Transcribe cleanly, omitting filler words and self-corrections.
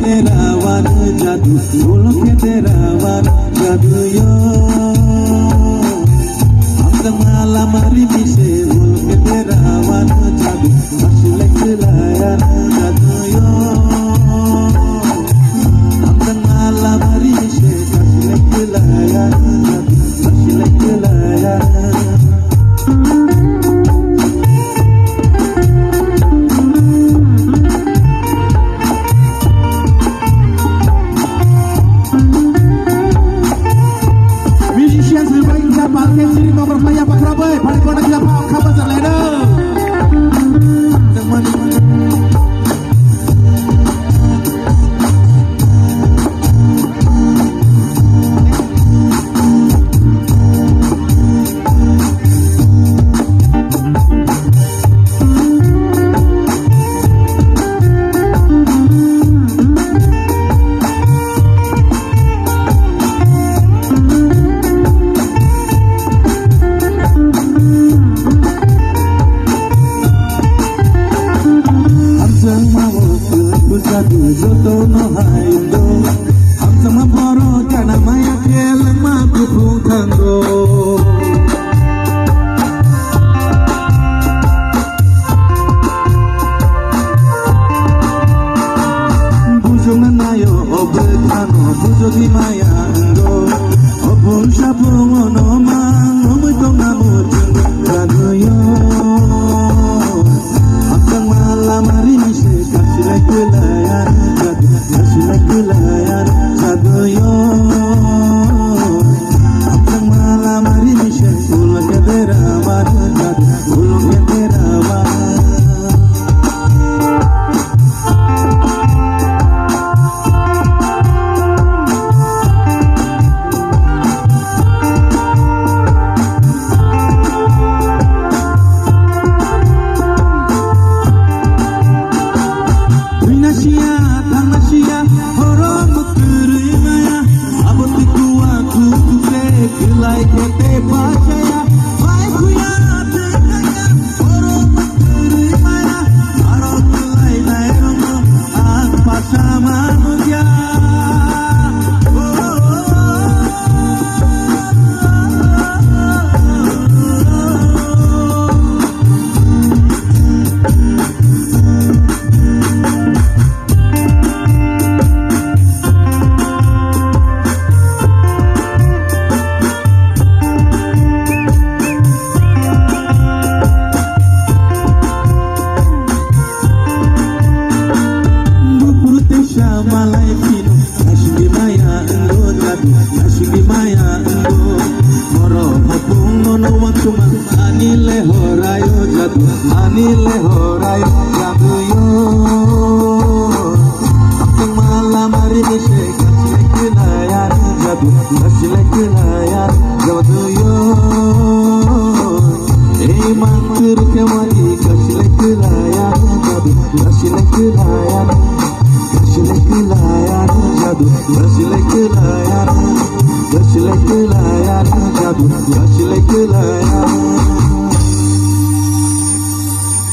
तेरा वन जादू फूलों के तेरा वन जादू यो हम माला मारी मिसे फूलों के तेरा वन जादू मसले खिलाया जादू यो हम माला मारी मिसे मसले खिलाया जादू मसले खिलाया Joto no haido, ham sama boro kana maya kela ma kupungkango. Bujong na yo obekano, bujo di maya ando, obun sapung ono mang, omutong na mujung kano yo. Akang malam hari mise kasih lekelayan. Kasih kelayan satu yo, apang malam hari misal pulang ke derawan, pulang ke derawan. Anile horayo jadu yo, apang malam hari mise kasih kelayan jadu yo, mantur kemari kasih kelayan jadu jadu kasih kelayan jadu